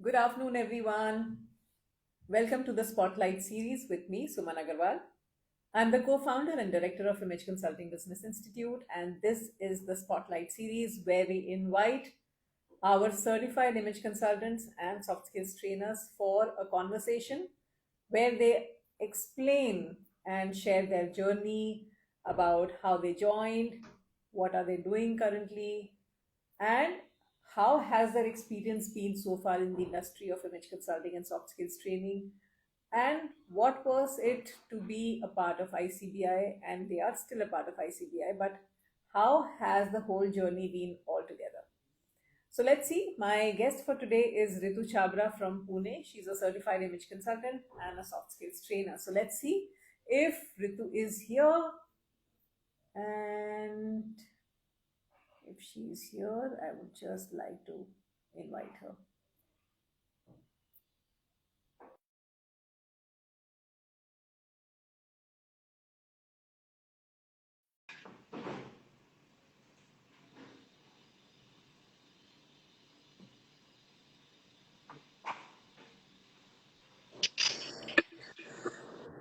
Good afternoon, everyone. Welcome to the Spotlight series with me, Suman Agarwal. I'm the co founder and director of Image Consulting Business Institute, and this is the Spotlight series where we invite our certified image consultants and soft skills trainers for a conversation where they explain and share their journey about how they joined, what are they doing currently, and how has their experience been so far in the industry of image consulting and soft skills training? And what was it to be a part of ICBI? And they are still a part of ICBI, but how has the whole journey been altogether? So let's see. My guest for today is Ritu Chabra from Pune. She's a certified image consultant and a soft skills trainer. So let's see if Ritu is here. And if she's here, I would just like to invite her.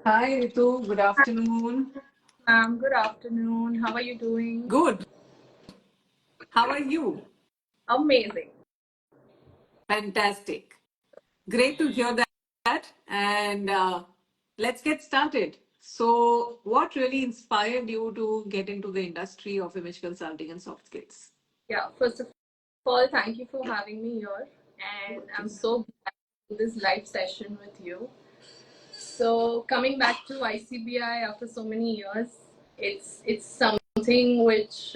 Hi, Ritu. Good afternoon. Ma'am, good afternoon. How are you doing? Good. How are you? Amazing. Fantastic. Great to hear that. And let's get started. So, what really inspired you to get into the industry of image consulting and soft skills? Yeah, first of all, thank you for having me here. And I'm so glad to do this live session with you. So, coming back to ICBI after so many years, it's something which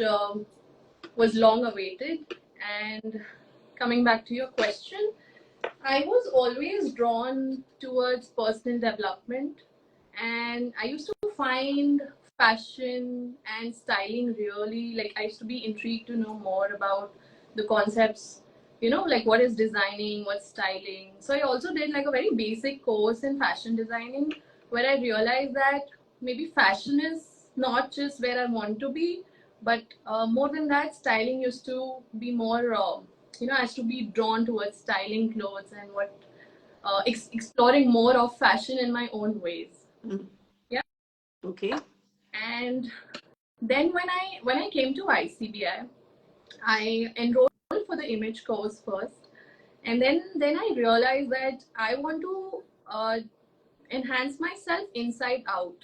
was long awaited. And coming back to your question, I was always drawn towards personal development, and I used to find fashion and styling really like I used to be intrigued to know more about the concepts, like what is designing, what's styling. So I also did like a very basic course in fashion designing where I realized that maybe fashion is not just where I want to be, but more than that, styling used to be more. I used to be drawn towards styling clothes and what exploring more of fashion in my own ways. Mm. Yeah. Okay. And then when I came to ICBI, I enrolled for the image course first, and then I realized that I want to enhance myself inside out.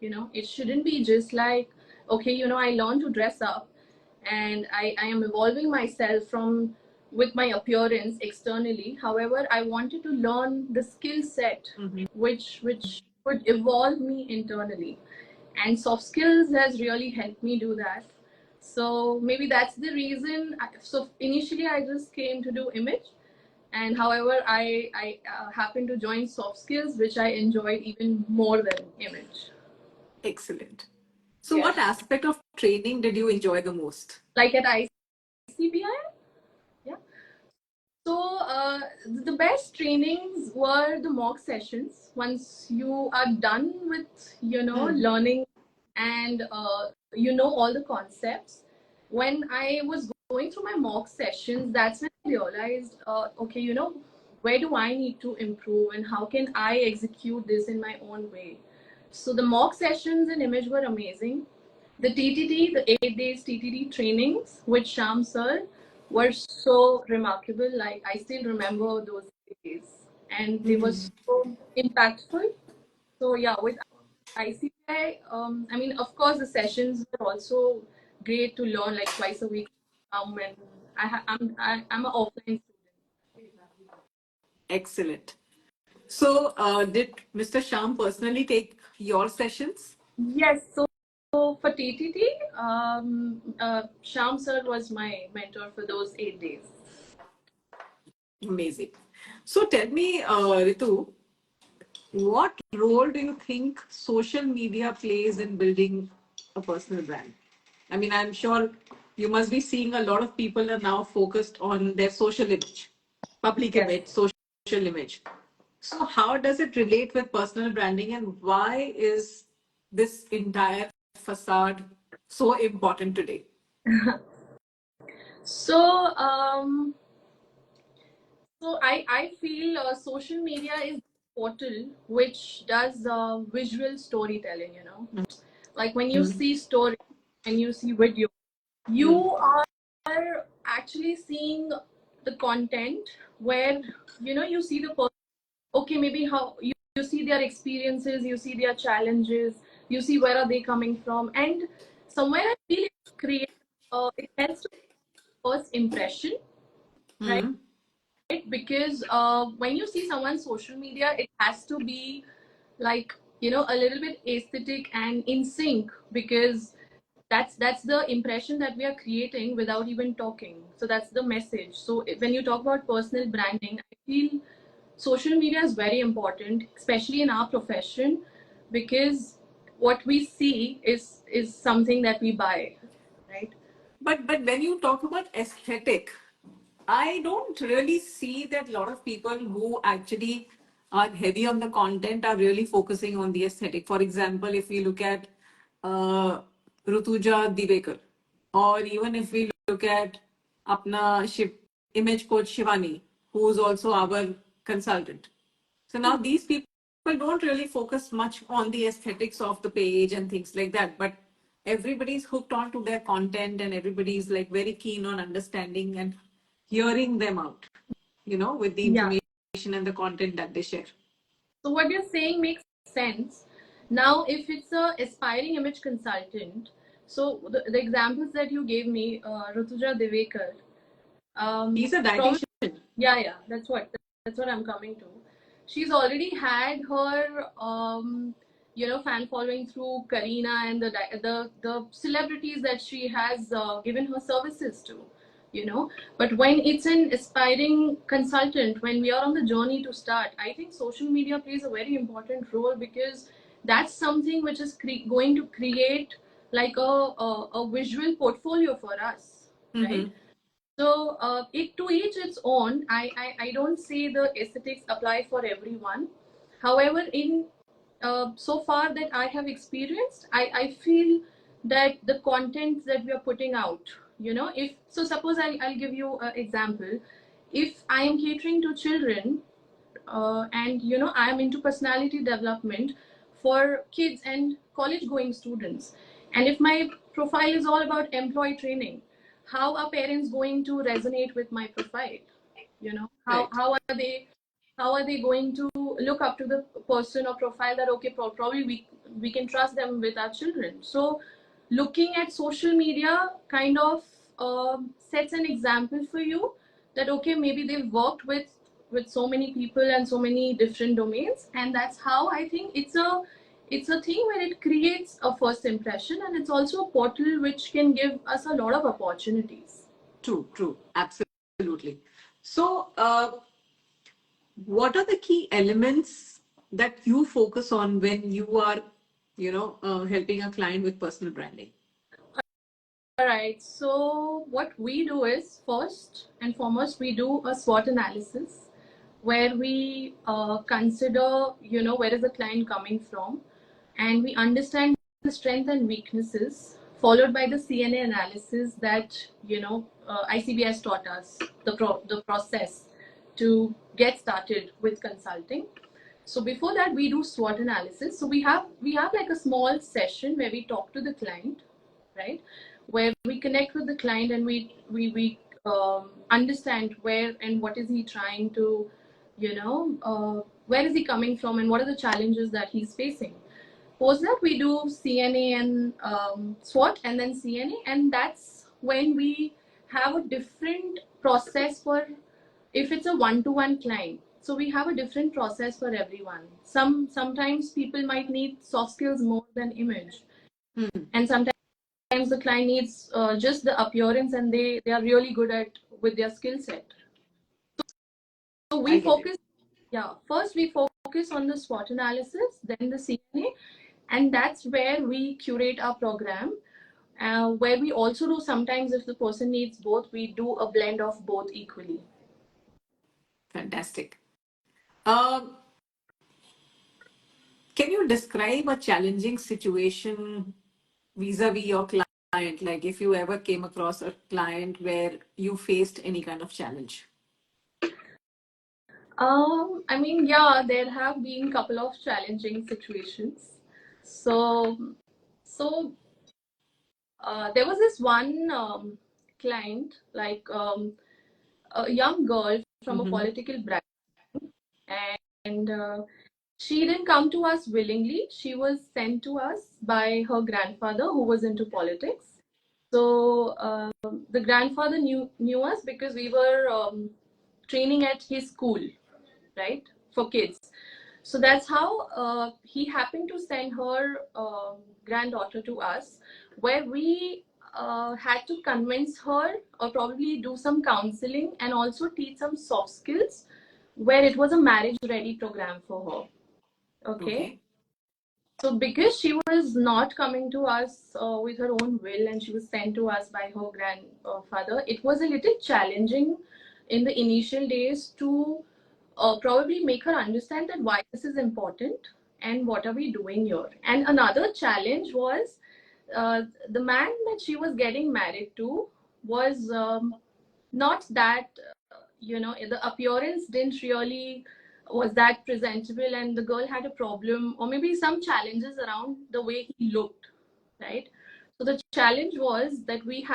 It shouldn't be just like, okay, I learned to dress up, and I am evolving myself from with my appearance externally. However, I wanted to learn the skill set which would evolve me internally, and soft skills has really helped me do that. So maybe that's the reason. So initially I just came to do image, and however I happened to join soft skills, which I enjoyed even more than image. Excellent. So, Yeah, what aspect of training did you enjoy the most? like at ICBI. Yeah. So the best trainings were the mock sessions. Once you are done with learning, and all the concepts. When I was going through my mock sessions, that's when I realized, okay, where do I need to improve and how can I execute this in my own way? So the mock sessions in image were amazing. The TTD, the 8 days TTD trainings with Sham sir were so remarkable. Like I still remember those days, and they were so impactful. So yeah, with ICI, I mean, of course, the sessions are also great to learn like twice a week. And I'm an offline student. Excellent. So, did Mr. Sham personally take your sessions? Yes, so for TTT, Sham sir was my mentor for those 8 days. Amazing. So, tell me, Ritu, what role do you think social media plays in building a personal brand? I mean, I'm sure you must be seeing a lot of people are now focused on their social image, public Yes. image, social image. So, how does it relate with personal branding, and why is this entire facade so important today? So So I feel social media is a portal which does visual storytelling, you know. Like when you Mm. see story, when you see video, you Mm. are actually seeing the content where, you know, you see the person, okay, maybe how you see their experiences, you see their challenges, you see where are they coming from. And somewhere I feel it creates, it helps to first impression, right? Mm. Because when you see someone's social media, it has to be like, you know, a little bit aesthetic and in sync, because that's the impression that we are creating without even talking. So that's the message. So when you talk about personal branding, I feel social media is very important, especially in our profession, because what we see is something that we buy, right? But when you talk about aesthetic, I don't really see that a lot of people who actually are heavy on the content are really focusing on the aesthetic. For example, if we look at uh, Rutuja Divekar, or even if we look at Apna image coach Shivani, who is also our consultant. So now these people don't really focus much on the aesthetics of the page and things like that, but everybody's hooked on to their content and everybody's like very keen on understanding and hearing them out, with the Yeah. information and the content that they share. So what you're saying makes sense. Now, if it's a aspiring image consultant, so the examples that you gave me, Rutuja Devekar, He's a probably, dietitian. yeah, that's what I'm coming to. She's already had her, fan following through Karina and the celebrities that she has given her services to, you know. But when it's an aspiring consultant, when we are on the journey to start, I think social media plays a very important role, because that's something which is going to create like a visual portfolio for us, right? Mm-hmm. So it to each its own. I don't say the aesthetics apply for everyone. However, in so far that I have experienced, I feel that the content that we are putting out, you know, if so, suppose I'll give you an example. If I am catering to children, and you know, I am into personality development for kids and college going students, and if my profile is all about employee training, how are parents going to resonate with my profile? You know, how Right. how are they going to look up to the person or profile that, okay, probably we can trust them with our children. So looking at social media kind of sets an example for you that, okay, maybe they've worked with so many people and so many different domains, and that's how I think it's a thing where it creates a first impression, and it's also a portal which can give us a lot of opportunities. True, absolutely. So, what are the key elements that you focus on when you are, helping a client with personal branding? All right. So what we do is, first and foremost, we do a SWOT analysis where we consider, you know, where is the client coming from, and we understand the strength and weaknesses, followed by the CNA analysis that, you know, ICB has taught us the process to get started with consulting. So before that, we do SWOT analysis. So we have like a small session where we talk to the client, right? Where we connect with the client, and we understand where and what is he trying to, where is he coming from, and what are the challenges that he's facing. Post that, we do CNA and SWOT, and then CNA, and that's when we have a different process for, if it's a one-to-one client. So we have a different process for everyone. Sometimes people might need soft skills more than image, Hmm. and sometimes the client needs just the appearance, and they are really good at with their skill set. So I we get it. focus, yeah, first we focus on the SWOT analysis, then the CNA, and that's where we curate our program. Where we also do, sometimes if the person needs both, we do a blend of both equally. Fantastic. Um, can you describe a challenging situation vis-a-vis your client? Like if you ever came across a client where you faced any kind of challenge? I mean, yeah, there have been couple of challenging situations. So, there was this one client, like a young girl from a Mm-hmm. political background, and she didn't come to us willingly. She was sent to us by her grandfather, who was into politics. So the grandfather knew us because we were training at his school, right, for kids. So that's how he happened to send her granddaughter to us, where we had to convince her or probably do some counseling and also teach some soft skills, where it was a marriage ready program for her. Okay. Okay. So because she was not coming to us with her own will and she was sent to us by her grandfather, it was a little challenging in the initial days to probably make her understand that why this is important and what are we doing here. And another challenge was the man that she was getting married to was not that, the appearance didn't really was that presentable, and the girl had a problem or maybe some challenges around the way he looked, right? So the challenge was that we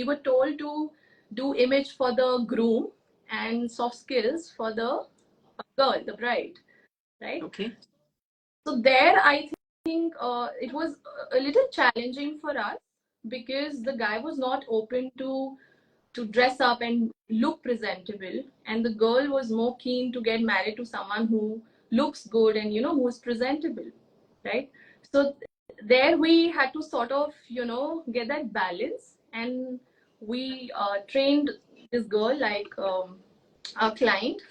were told to do image for the groom and soft skills for the girl, the bride, right? Okay. So there, I think it was a little challenging for us because the guy was not open to dress up and look presentable, and the girl was more keen to get married to someone who looks good and who's presentable, right? So there we had to sort of get that balance, and we trained this girl, like our client,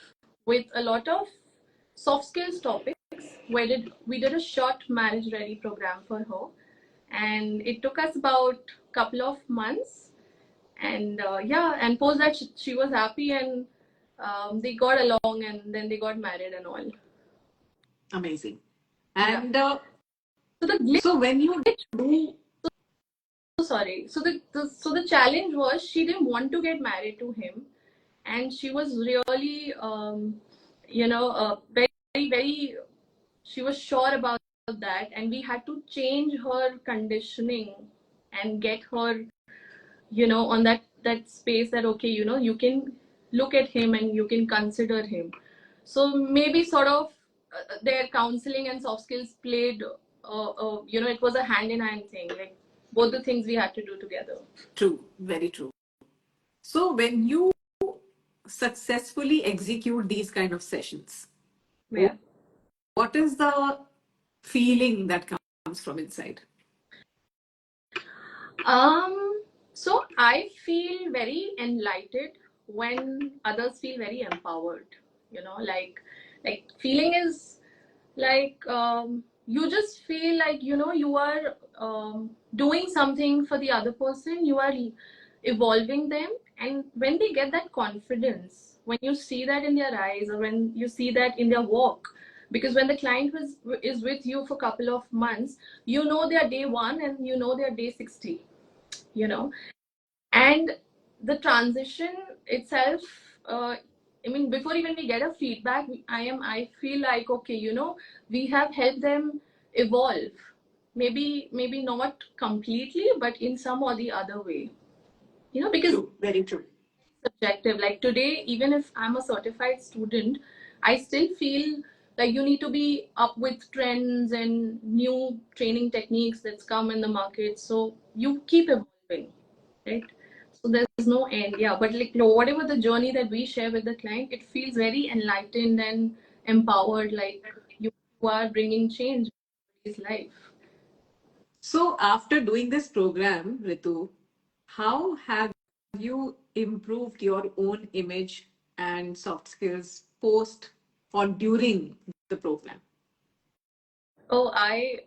with a lot of soft skills topics, where we did a short marriage ready program for her, and it took us about couple of months. And yeah, and post that she was happy, and they got along, and then they got married and all. Amazing. Yeah. And So the glitch, so when you do, sorry. So the challenge was she didn't want to get married to him, and she was really very very, she was sure about that, and we had to change her conditioning and get her on that space that okay, you can look at him and you can consider him. So maybe sort of their counseling and soft skills played it was a hand in hand thing, like both the things we had to do together. true, very true. So when you successfully execute these kind of sessions, Yeah. what is the feeling that comes from inside? So I feel very enlightened when others feel very empowered. Like feeling is like you just feel like you are doing something for the other person. You are evolving them, and when they get that confidence, when you see that in their eyes or when you see that in their walk, because when the client is with you for a couple of months, their day 1 and their day 60, you know and the transition itself, uh, I mean, before even we get a feedback, I feel like okay, we have helped them evolve, maybe not completely, but in some or the other way, because True, very true. subjective. Like today, even if I'm a certified student, I still feel like you need to be up with trends and new training techniques that's come in the market. So you keep evolving, right? So there's no end. Yeah, but like whatever the journey that we share with the client, it feels very enlightened and empowered. Like you are bringing change in his life. So after doing this program, Ritu, how have you improved your own image and soft skills post or during the program? Oh, I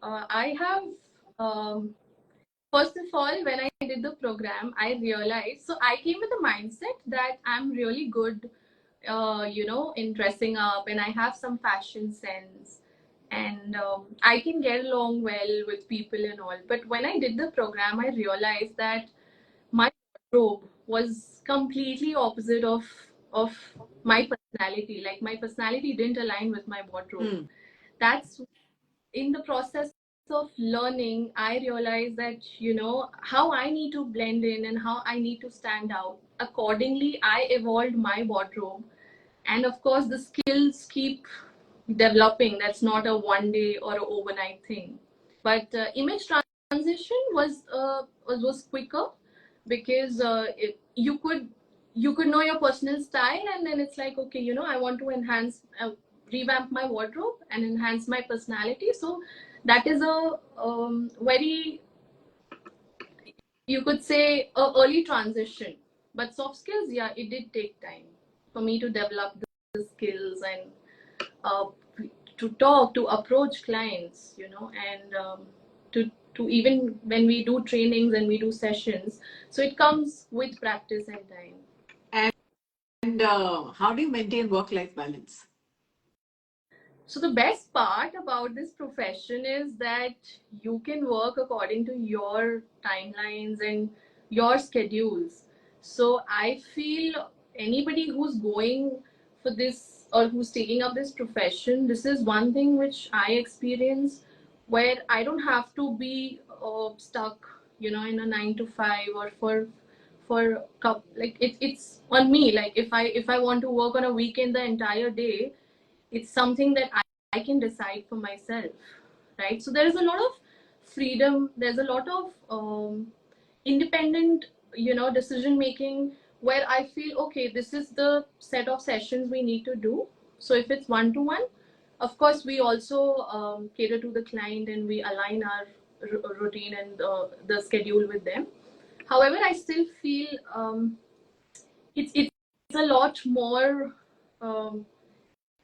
have first of all, when I did the program, I realized, so I came with the mindset that I'm really good, in dressing up, and I have some fashion sense, and I can get along well with people and all. But when I did the program, I realized that my wardrobe was completely opposite of of my personality. Like my personality didn't align with my wardrobe. That's in the process of learning, I realized that, how I need to blend in and how I need to stand out. Accordingly, I evolved my wardrobe. And of course, the skills keep developing. That's not a one day or a overnight thing. But image transition was quicker because you could know your personal style, and then it's like, okay, I want to revamp my wardrobe and enhance my personality. So that is a very, you could say, a early transition. But soft skills, yeah, it did take time for me to develop the skills and uh, to talk, to approach clients, and to even when we do trainings and we do sessions. So it comes with practice and time. And how do you maintain work-life balance? So the best part about this profession is that you can work according to your timelines and your schedules. So I feel anybody who's going for this or who's taking up this profession, this is one thing which I experience, where I don't have to be stuck, in a 9 to 5, or like it's on me. Like if I want to work on a weekend the entire day, it's something that I can decide for myself, right? So there is a lot of freedom, there's a lot of independent, decision making, where I feel, okay, this is the set of sessions we need to do. So if it's one to one, of course we also cater to the client and we align our routine and the schedule with them. However, I still feel it's a lot more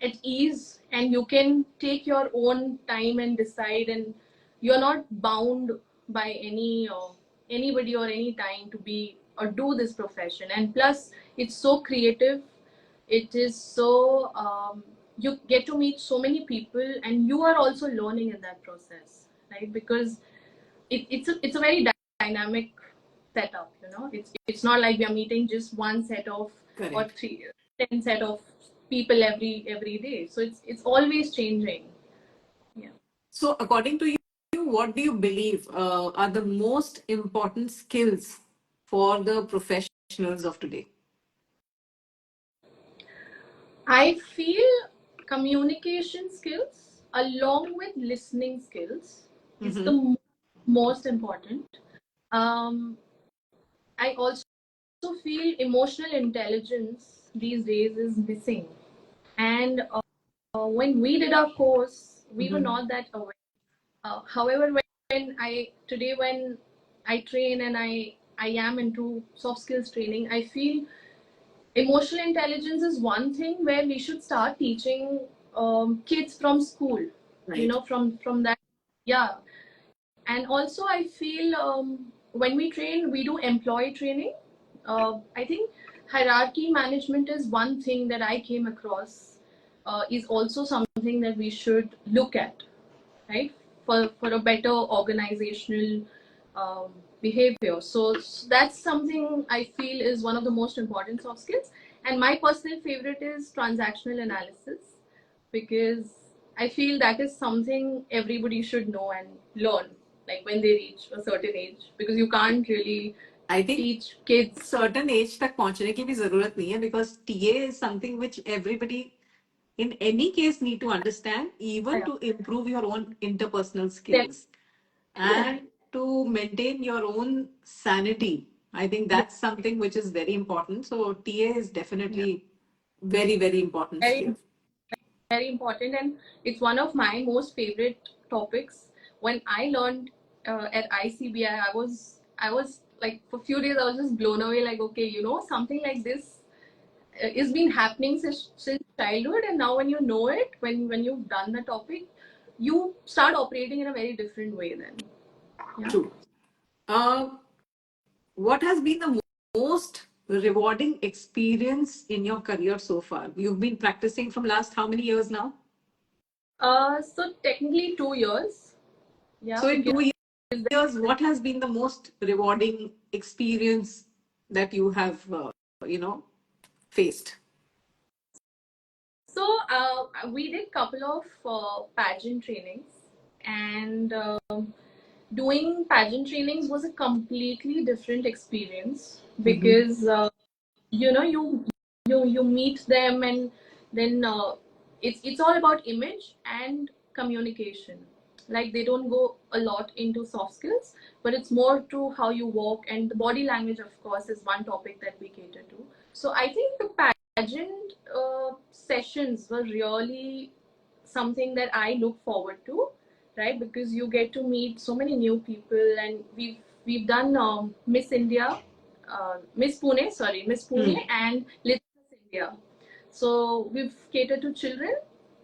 at ease, and you can take your own time and decide, and you're not bound by anybody or any time to be or do this profession. And plus, it's so creative. It is so you get to meet so many people, and you are also learning in that process, right? Because it's a very dynamic setup. It's not like we are meeting just one set of Correct. or 10 set of people every day. So it's always changing. Yeah. So, according to you, what do you believe are the most important skills for the professionals of today? I feel communication skills along with listening skills is the most important. Um, I also feel emotional intelligence these days is missing. And when we did our course, we were not that aware. However, when I train and I am into soft skills training, I feel emotional intelligence is one thing where we should start teaching kids from school. Right. From that, yeah. And also, I feel when we train, we do employee training. I think hierarchy management is one thing that I came across. Is also something that we should look at, right? For a better organizational um, behavior. So that's something I feel is one of the most important soft skills. And my personal favorite is transactional analysis, because I feel that is something everybody should know and learn, like when they reach a certain age, because you can't really I think teach kids. certain age तक पहुंचने की भी जरूरत नहीं है, because TA is something which everybody in any case need to understand, even to improve your own interpersonal skills and to maintain your own sanity. I think that's something which is very important. So TA is definitely very, very important Very, skill. very important, and it's one of my most favorite topics. When I learned at ICBI, I was like, for a few days I was just blown away, like, okay, something like this is been happening since childhood, and now when you know it, when you've done the topic, you start operating in a very different way then. Yeah. True. What has been the most rewarding experience in your career so far? You've been practicing from last how many years now? So technically 2 years. Yeah. So in because 2 years, what has been the most rewarding experience that you have, faced? we did couple of pageant trainings, and doing pageant trainings was a completely different experience because you know you meet them, and then it's all about image and communication. Like, they don't go a lot into soft skills, but it's more to how you walk, and the body language, of course, is one topic that we cater to. So I think the pageant sessions were really something that I look forward to, right? Because you get to meet so many new people, and we've done Miss India, Miss Pune, and Little Miss India. So we've catered to children,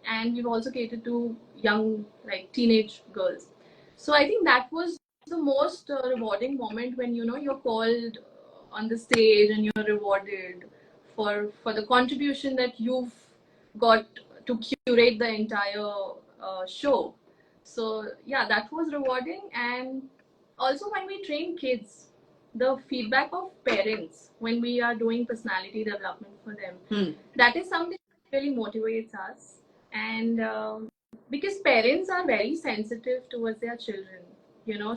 and we've also catered to young, like teenage girls. So I think that was the most rewarding moment when you're called on the stage and you're rewarded for the contribution that you've got to curate the entire show. So yeah, that was rewarding. And also, when we train kids, the feedback of parents when we are doing personality development for them, that is something that really motivates us. And because parents are very sensitive towards their children,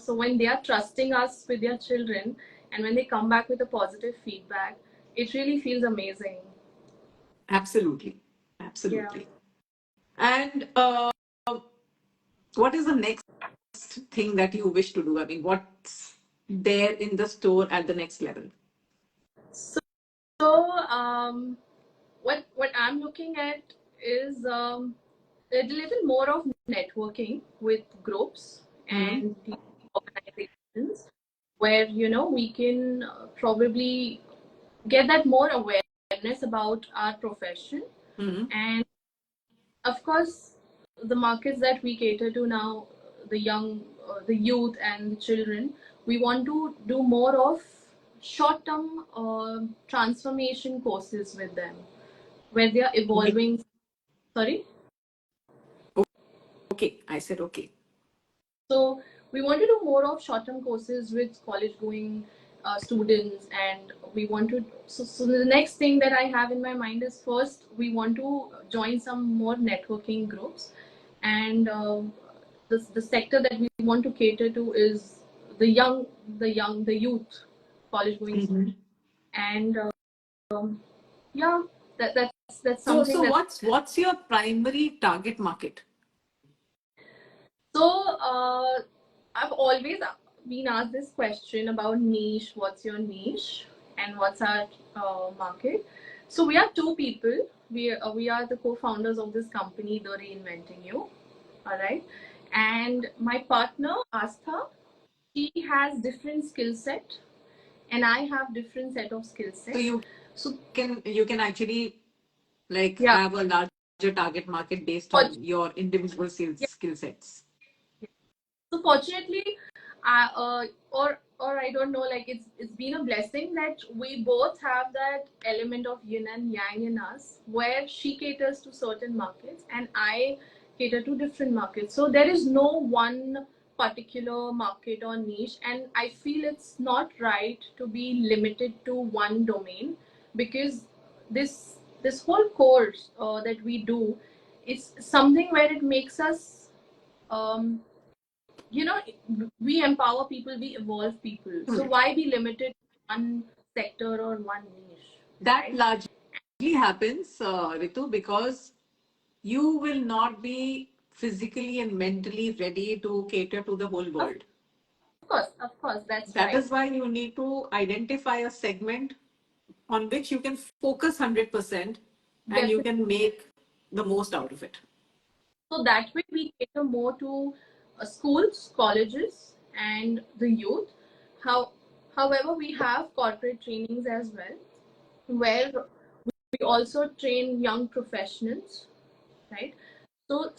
so when they are trusting us with their children, and when they come back with a positive feedback, it really feels amazing. Absolutely. Yeah. Absolutely. And what is the next thing that you wish to do? I mean, what's there in the store at the next level? So what I'm looking at is a little more of networking with groups and the organizations, where we can probably get that more awareness about our profession. And of course, the markets that we cater to now, the young, the youth, and the children, we want to do more of short-term transformation courses with them, where they are evolving. Sorry? Okay, I said okay. So we want to do more of short-term courses with college-going students, and we want to. So the next thing that I have in my mind is, first we want to join some more networking groups, and the sector that we want to cater to is the youth, college-going students, and yeah, that's So, something that. what's your primary target market? So, I've always been asked this question about niche. What's your niche, and what's our market? So we are two people. We are the co-founders of this company, The Reinventing You. All right, and my partner Astha, she has different skill set, and I have different set of skill set. So you can actually like Yeah. have a larger target market based on your individual skill sets. So fortunately, or I don't know, like it's been a blessing that we both have that element of yin and yang in us, where she caters to certain markets and I cater to different markets. So there is no one particular market or niche, and I feel it's not right to be limited to one domain, because this whole course that we do is something where it makes us we empower people, we evolve people. So why be limited to one sector or one niche? That right? largely happens, Ritu, because you will not be physically and mentally ready to cater to the whole world. Of course, that's That right. is why you need to identify a segment on which you can focus 100% and you can make the most out of it. So that way we cater more to schools, colleges, and the youth. However, we have corporate trainings as well, where we also train young professionals, right? So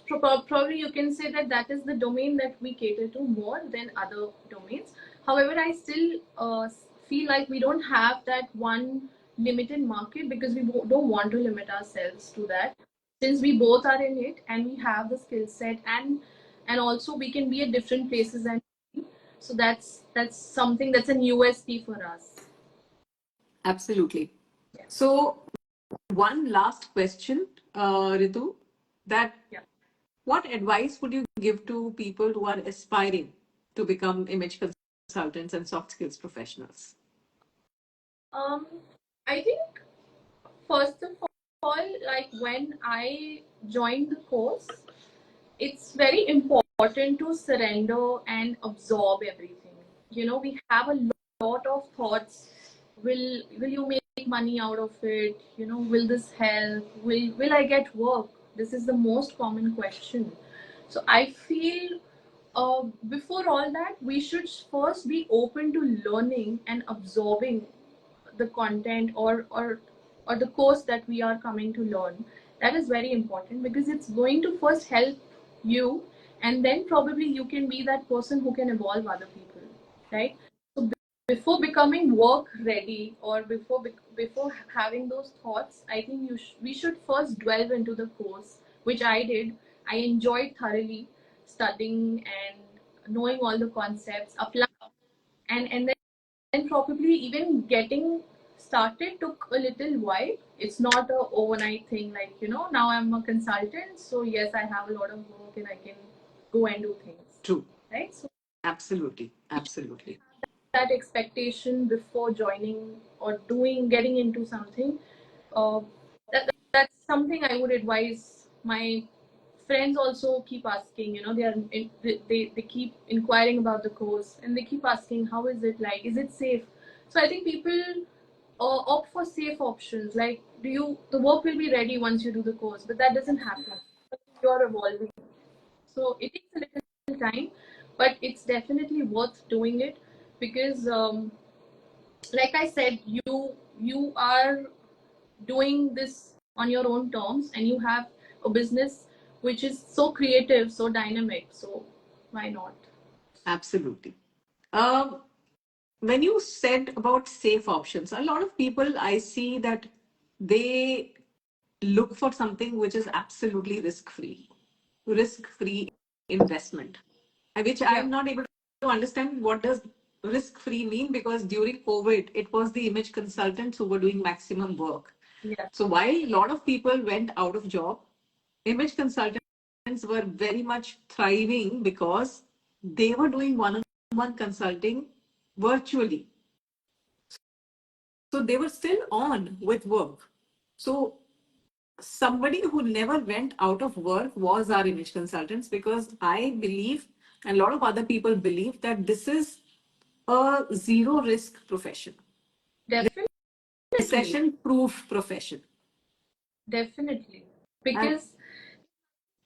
probably you can say that is the domain that we cater to more than other domains. However, I still feel like we don't have that one limited market, because we don't want to limit ourselves to that, since we both are in it and we have the skill set, and also we can be at different places, and so that's something that's an USP for us. Absolutely. So one last question Ritu, that Yeah. what advice would you give to people who are aspiring to become image consultants and soft skills professionals? I think first of all, like when I joined the course, it's very important to surrender and absorb everything. You know, we have a lot of thoughts. Will you make money out of it? You know, will this help? Will I get work? This is the most common question. So I feel before all that, we should first be open to learning and absorbing the content or the course that we are coming to learn. That is very important because it's going to first help you, and then probably you can be that person who can evolve other people, right? So before becoming work ready or before having those thoughts, I think we should first delve into the course, which I did. I enjoyed thoroughly studying and knowing all the concepts, applying, and then probably even getting started took a little while. It's not a overnight thing, like, you know, now I'm a consultant, so yes, I have a lot of work and I can go and do things, True. right? So Absolutely. Absolutely. that expectation before joining or getting into something, uh, that's something I would advise. My friends also keep asking, you know, they keep inquiring about the course and they keep asking, how is it, like, is it safe? So I think people opt for safe options, like, the work will be ready once you do the course, but that doesn't happen. You're evolving, so it takes a little time, but it's definitely worth doing it because like I said, you are doing this on your own terms and you have a business which is so creative, so dynamic, so why not? Absolutely. Um, when you said about safe options, a lot of people I see that they look for something which is absolutely risk free investment, which Yeah. I'm not able to understand what does risk free mean, because during COVID, it was the image consultants who were doing maximum work. Yeah. So while a lot of people went out of job, image consultants were very much thriving because they were doing one-on-one consulting virtually. So they were still on with work. So somebody who never went out of work was our image consultants, because I believe, and a lot of other people believe, that this is a zero risk profession, Definitely. recession proof profession. Definitely, And because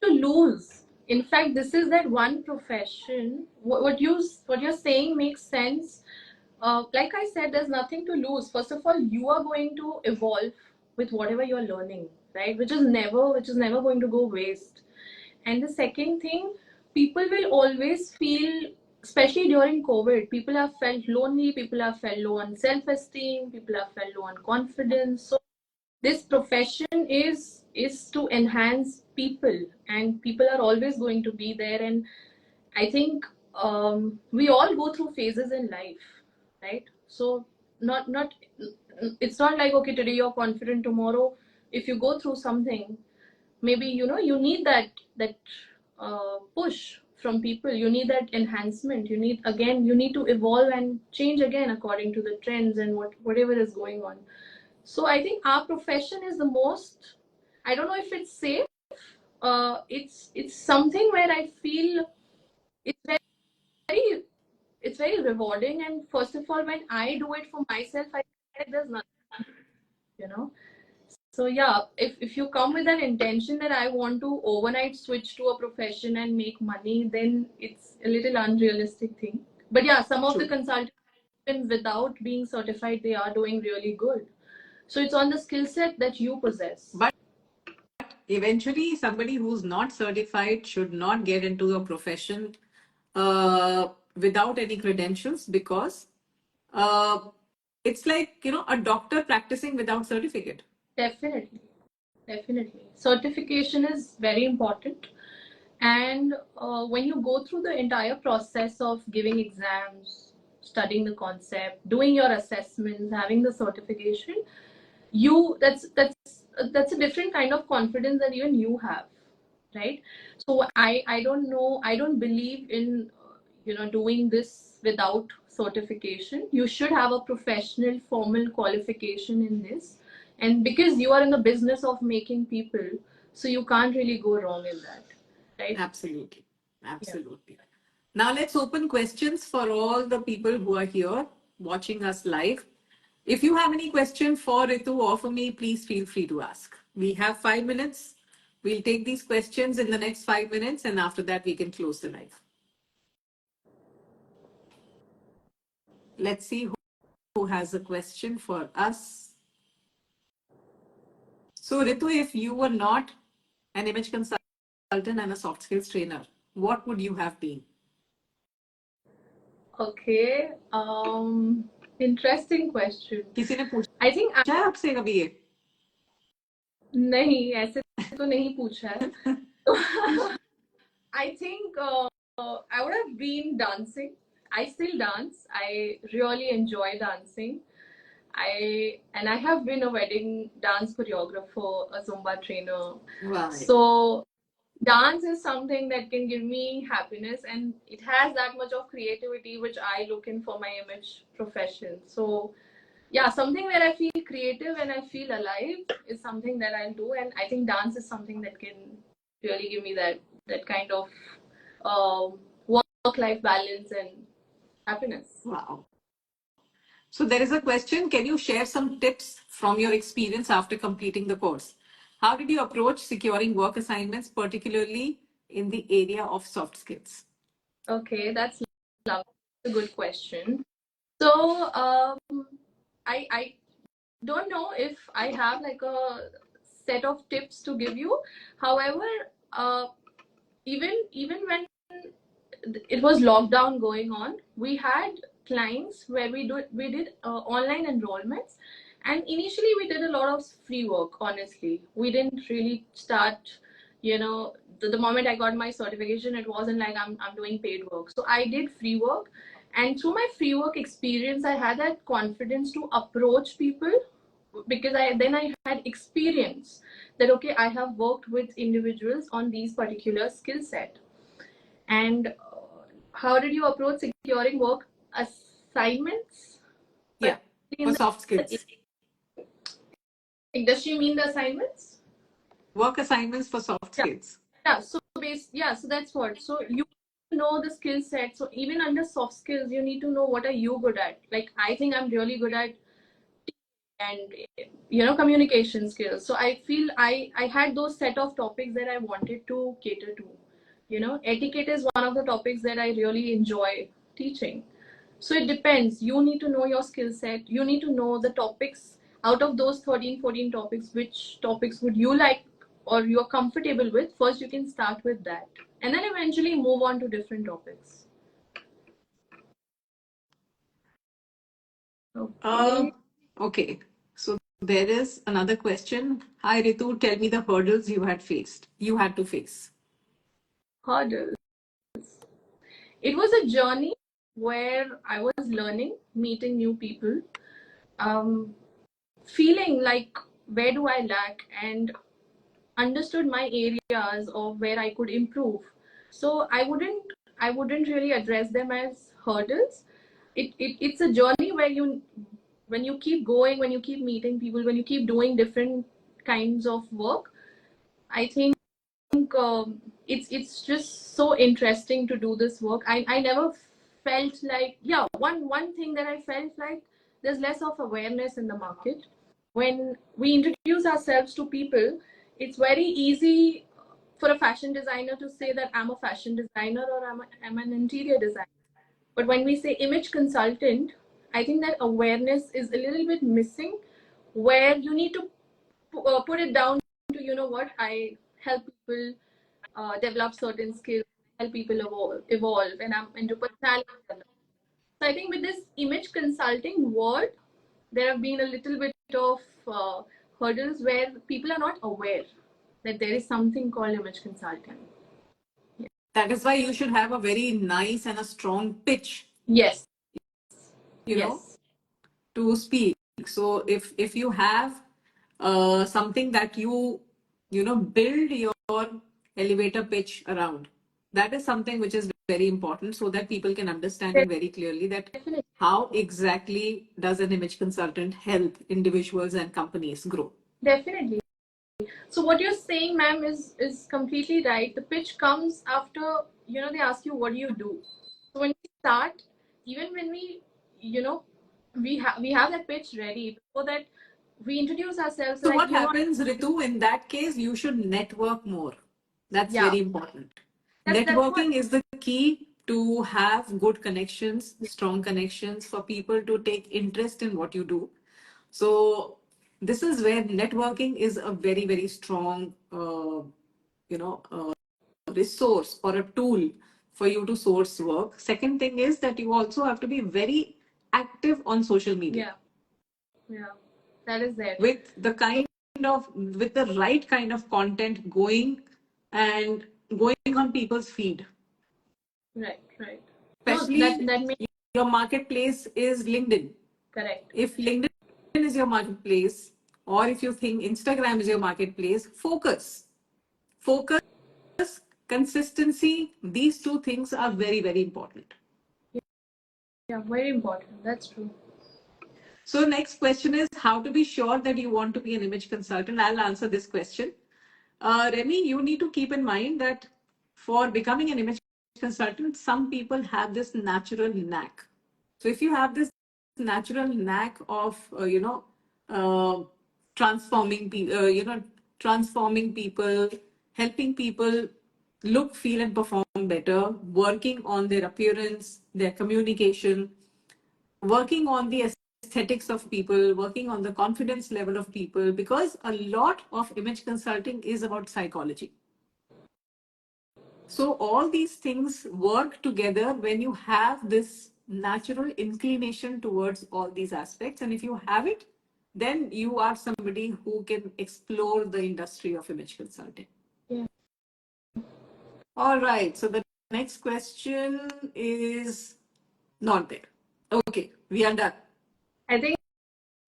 to lose. In fact, this is that one profession. What you're saying makes sense. Like I said, there's nothing to lose. First of all, you are going to evolve with whatever you're learning, right? Which is never going to go waste. And the second thing, people will always feel, especially during COVID, people have felt lonely, people have felt low on self-esteem, people have felt low on confidence. So this profession is to enhance people, and people are always going to be there. And I think we all go through phases in life, right? So not it's not like, okay, today you're confident, tomorrow if you go through something, maybe, you know, you need that push from people, you need that enhancement, you need to evolve and change again according to the trends and whatever is going on. So I think our profession is the most, I don't know if it's safe. It's something where I feel it's very it's very rewarding. And first of all, when I do it for myself, I feel like there's nothing, you know. So yeah, if you come with an intention that I want to overnight switch to a profession and make money, then it's a little unrealistic thing. But yeah, some of the true. consultants, even without being certified, they are doing really good. So it's on the skill set that you possess. But eventually, somebody who's not certified should not get into a profession without any credentials, because uh, it's like, a doctor practicing without certificate. Definitely, definitely. Certification is very important. And when you go through the entire process of giving exams, studying the concept, doing your assessments, having the certification, that's that's a different kind of confidence that even you have, right? So I don't know, I don't believe in doing this without certification. You should have a professional formal qualification in this, and because you are in the business of making people, so you can't really go wrong in that, right? Absolutely. Yeah. Absolutely. Now let's open questions for all the people who are here watching us live. If you have any question for Ritu or for me, please feel free to ask. We have 5 minutes. We'll take these questions in the next 5 minutes, and after that, we can close the live. Let's see who has a question for us. So, Ritu, if you were not an image consultant and a soft skills trainer, what would you have been? Okay. Interesting question. किसी ने I think पूछा है आपसे कभी ये? नहीं, ऐसे तो नहीं पूछा है. I think I would have been dancing. I still dance. I really enjoy dancing. I have been a wedding dance choreographer, a Zumba trainer. Right. So dance is something that can give me happiness, and it has that much of creativity which I look in for my image profession. So yeah, something where I feel creative and I feel alive is something that I'll do, and I think dance is something that can really give me that kind of work-life balance and happiness. Wow. So there is a question. Can you share some tips from your experience after completing the course? How did you approach securing work assignments, particularly in the area of soft skills? Okay, that's a good question. So I don't know if I have like a set of tips to give you. However, even when it was lockdown going on, we had clients where we did online enrollments, and initially we did a lot of free work. Honestly, we didn't really start, the moment I got my certification, it wasn't like I'm doing paid work. So I did free work, and through my free work experience, I had that confidence to approach people, because I had experience that okay, I have worked with individuals on these particular skill set. And how did you approach securing work assignments? Yeah, for soft skills. Does she mean the assignments? Work assignments for soft skills. Yeah. So so that's what. So you know the skill set. So even under soft skills, you need to know what are you good at. Like I think I'm really good at and communication skills. So I feel I had those set of topics that I wanted to cater to. Etiquette is one of the topics that I really enjoy teaching. So it depends. You need to know your skill set. You need to know the topics out of those 13, 14 topics. Which topics would you like or you're comfortable with? First, you can start with that. And then eventually move on to different topics. Okay. Okay. So there is another question. Hi Ritu, tell me the hurdles you had to face. Hurdles. It was a journey where I was learning, meeting new people, feeling like where do I lack, and understood my areas of where I could improve. So I wouldn't really address them as hurdles. It's a journey where when you keep going, when you keep meeting people, when you keep doing different kinds of work, I think it's just so interesting to do this work. I never felt like, yeah, one thing that I felt like, there's less of awareness in the market. When we introduce ourselves to people, it's very easy for a fashion designer to say that I'm a fashion designer or I'm an interior designer. But when we say image consultant, I think that awareness is a little bit missing, where you need to put it down to, I help people develop certain skills, help people evolve, and I'm into personality development. So I think with this image consulting word, there have been a little bit of hurdles where people are not aware that there is something called image consulting. Yeah. That is why you should have a very nice and a strong pitch. Yes. You know, to speak. So if you have something that you know, build your elevator pitch around. That is something which is very important so that people can understand it very clearly that Definitely. how exactly does an image consultant help individuals and companies grow. Definitely. So what you're saying, ma'am, is completely right. The pitch comes after, you know, they ask you what do you do. So when we start, even when we, you know, we have that pitch ready. Before that, we introduce ourselves So like, what you know, happens, Ritu, in that case, you should network more. That's yeah, very important. that's what. Networking is the key to have good connections, strong connections for people to take interest in what you do. So this is where networking is a very, very strong, you know, resource or a tool for you to source work. Second thing is that you also have to be very active on social media. Yeah, that is there. With the kind of, with the right kind of content going and going on people's feed. Right, right. No, that Especially that makes your marketplace is LinkedIn. correct. If LinkedIn is your marketplace, or if you think Instagram is your marketplace, focus, consistency. These two things are very, very important. Yeah, very important. That's true. So next question is how to be sure that you want to be an image consultant. I'll answer this question. Remy, you need to keep in mind that for becoming an image consultant, some people have this natural knack. So if you have this natural knack of, uh, transforming people, transforming people, helping people look, feel, and perform better, working on their appearance, their communication, working on the aesthetics of people, working on the confidence level of people, because a lot of image consulting is about psychology. So all these things work together when you have this natural inclination towards all these aspects. And if you have it, then you are somebody who can explore the industry of image consulting. Yeah. All right. So the next question is not there. Okay, we are done. I think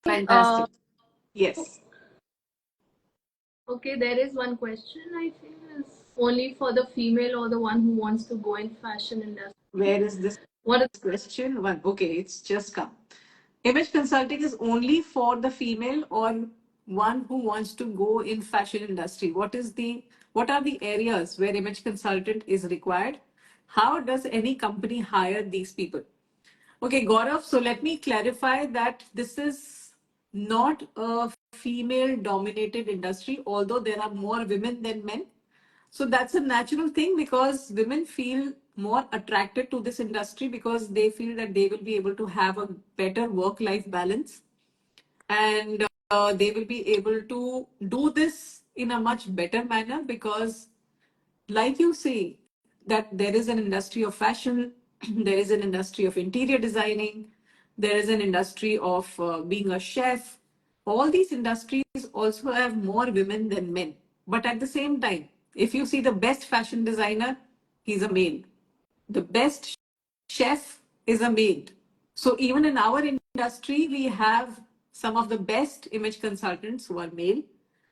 Fantastic. Yes. okay, there is one question I feel is only for the female or the one who wants to go in fashion industry. Where is this What is question? One. Okay, it's just come. Image consulting is only for the female or one who wants to go in fashion industry. What are the areas where image consultant is required? How does any company hire these people? Okay, Gaurav, so let me clarify that this is not a female dominated industry, although there are more women than men. So that's a natural thing because women feel more attracted to this industry because they feel that they will be able to have a better work life balance, and they will be able to do this in a much better manner because, like you say, that there is an industry of fashion, there is an industry of interior designing, there is an industry of being a chef. All these industries also have more women than men. But at the same time, if you see the best fashion designer, he's a male. The best chef is a male. So even in our industry, we have some of the best image consultants who are male.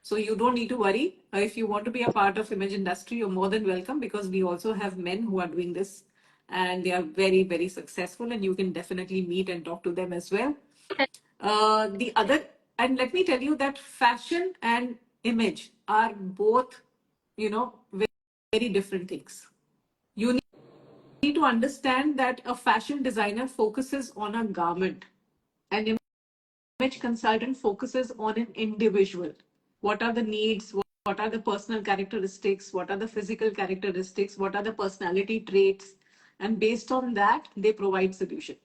So you don't need to worry. If you want to be a part of image industry, you're more than welcome because we also have men who are doing this and they are very, very successful and you can definitely meet and talk to them as well. The other, and let me tell you that fashion and image are both, very, very different things. You need to understand that a fashion designer focuses on a garment. An image consultant focuses on an individual. What are the needs? What are the personal characteristics? What are the physical characteristics? What are the personality traits? And based on that, they provide solution.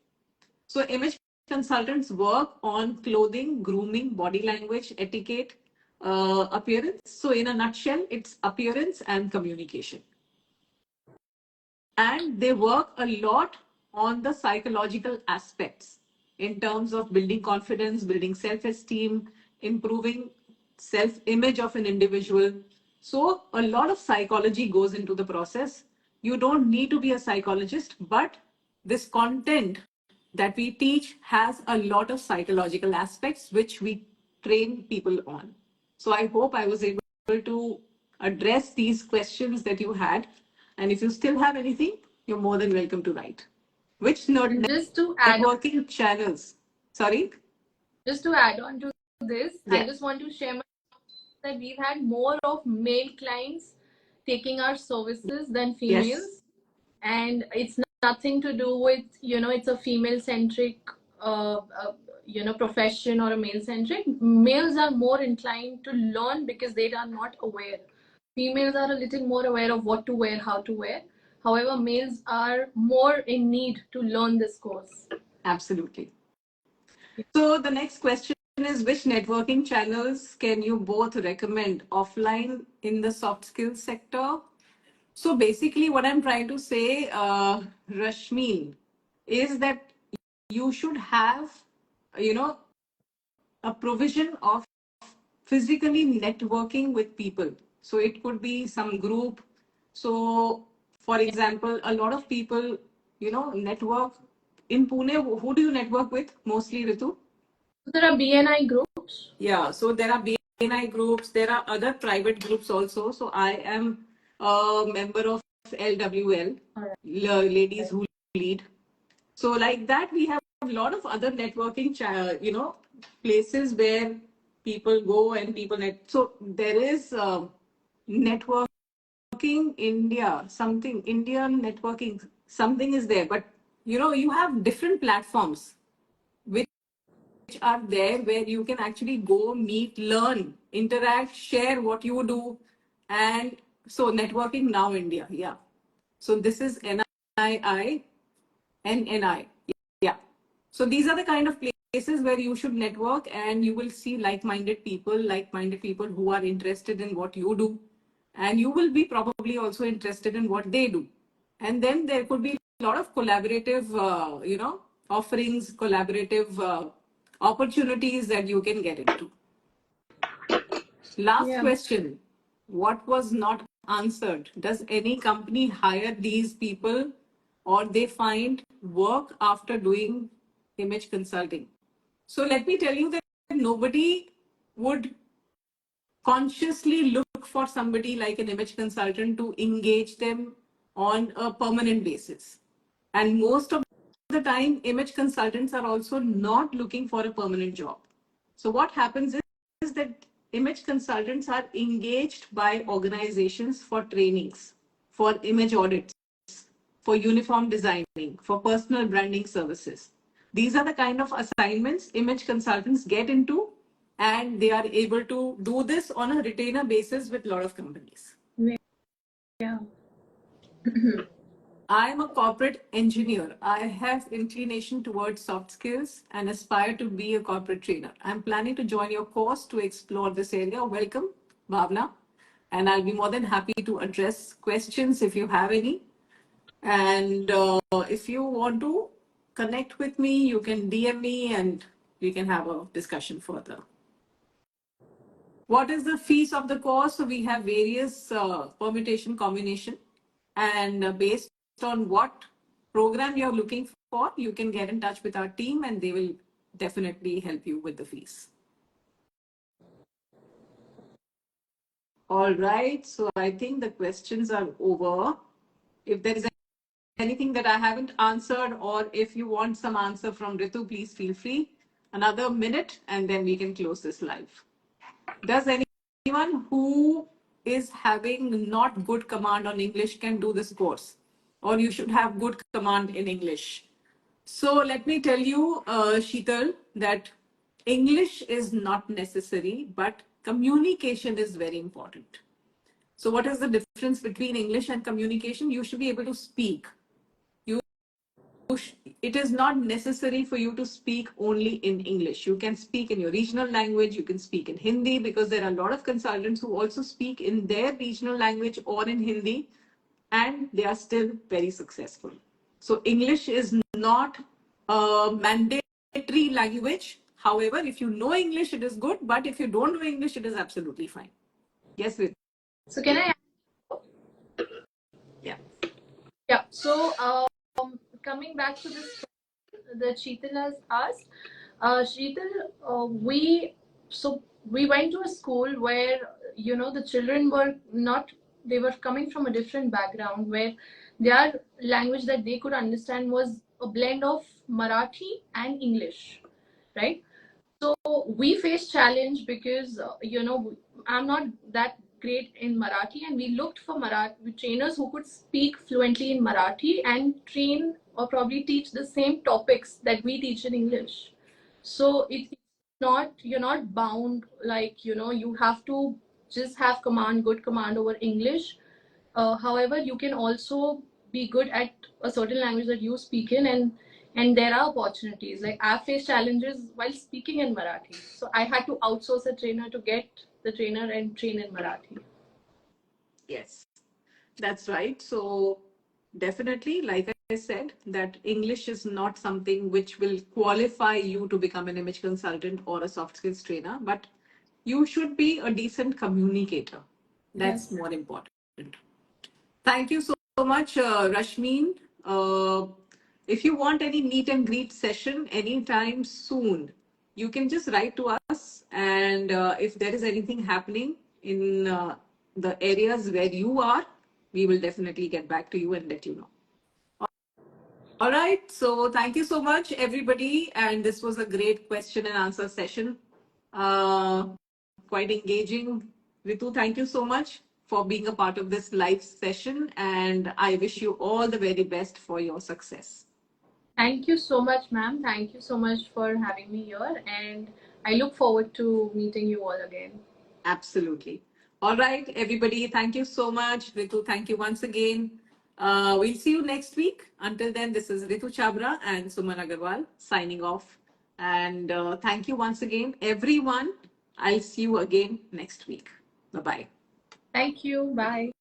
So image consultants work on clothing, grooming, body language, etiquette, appearance. So in a nutshell, it's appearance and communication. And they work a lot on the psychological aspects in terms of building confidence, building self-esteem, improving self-image of an individual. So a lot of psychology goes into the process. You don't need to be a psychologist, but this content that we teach has a lot of psychological aspects which we train people on. So I hope I was able to address these questions that you had. And if you still have anything, you're more than welcome to write. Which And just to add networking channels? Sorry? on to this, I Yeah. just want to share that we've had more of male clients taking our services than females. Yes. And it's nothing to do with, it's a female centric profession or a male centric. Males are more inclined to learn because they are not aware. Females are a little more aware of what to wear, how to wear. However, males are more in need to learn this course. Absolutely. So the next question is, which networking channels can you both recommend offline in the soft skills sector? So basically what I'm trying to say, Rashmi, is that you should have, you know, a provision of physically networking with people. So it could be some group. So for example, a lot of people, network in Pune. Who do you network with mostly, Ritu? There are BNI groups. Yeah, so there are BNI groups, there are other private groups also. So I am a member of LWL, Ladies Who Lead. So like that, we have a lot of other networking, places where people go and people net. So there is networking India, something Indian networking, something is there. But you have different platforms which are there where you can actually go, meet, learn, interact, share what you do. And so networking now India, yeah. So this is NII, NNI, yeah. So these are the kind of places where you should network, and you will see like-minded people who are interested in what you do, and you will be probably also interested in what they do. And then there could be a lot of collaborative, offerings, collaborative opportunities that you can get into. Last question. What was not answered? Does any company hire these people, or they find work after doing image consulting? So let me tell you that nobody would consciously look for somebody like an image consultant to engage them on a permanent basis. And most of the time, image consultants are also not looking for a permanent job. So what happens is that image consultants are engaged by organizations for trainings, for image audits, for uniform designing, for personal branding services. These are the kind of assignments image consultants get into, and they are able to do this on a retainer basis with a lot of companies. Yeah. I am a corporate engineer. I have inclination towards soft skills and aspire to be a corporate trainer. I'm planning to join your course to explore this area. Welcome, Bhavna. And I'll be more than happy to address questions if you have any. And if you want to connect with me, you can DM me and we can have a discussion further. What is the fees of the course? So we have various permutation combination, and based on what program you're looking for, you can get in touch with our team and they will definitely help you with the fees. All right, so I think the questions are over. If there is anything that I haven't answered, or if you want some answer from Ritu, please feel free. Another minute and then we can close this live. Does anyone who is having not good command on English can do this course? Or you should have good command in English. So let me tell you, Sheetal, that English is not necessary, but communication is very important. So what is the difference between English and communication? You should be able to speak. It is not necessary for you to speak only in English. You can speak in your regional language, you can speak in Hindi, because there are a lot of consultants who also speak in their regional language or in Hindi, and they are still very successful. So English is not a mandatory language. However, if you know English, it is good, but if you don't know English, it is absolutely fine. Yes, Vit. So can I? Yeah. Yeah. So coming back to this that Sheetal has asked, Sheetal, we went to a school where, you know, the children were not, they were coming from a different background, where their language that they could understand was a blend of Marathi and English, right? So we faced challenge because, you know, I'm not that great in Marathi, and we looked for Marathi trainers who could speak fluently in Marathi and train or probably teach the same topics that we teach in English. So it's not, you're not bound, like, you know, you have to just have good command over English. However, you can also be good at a certain language that you speak in, and there are opportunities. Like, I faced challenges while speaking in Marathi, so I had to outsource a trainer to get the trainer and train in Marathi. Yes, that's right. So definitely, like I said, that English is not something which will qualify you to become an image consultant or a soft skills trainer, but you should be a decent communicator. That's Yes. more important. Thank you so much, Rashmeen. If you want any meet and greet session anytime soon, you can just write to us. And if there is anything happening in the areas where you are, we will definitely get back to you and let you know. All right. So thank you so much, everybody. And this was a great question and answer session. Uh, Quite engaging. Ritu, thank you so much for being a part of this live session. And I wish you all the very best for your success. Thank you so much, ma'am. Thank you so much for having me here, and I look forward to meeting you all again. Absolutely. All right, everybody. Thank you so much. Ritu, thank you once again. We'll see you next week. Until then, this is Ritu Chabra and Suman Agarwal signing off. And thank you once again, everyone. I'll see you again next week. Bye bye. Thank you. Bye.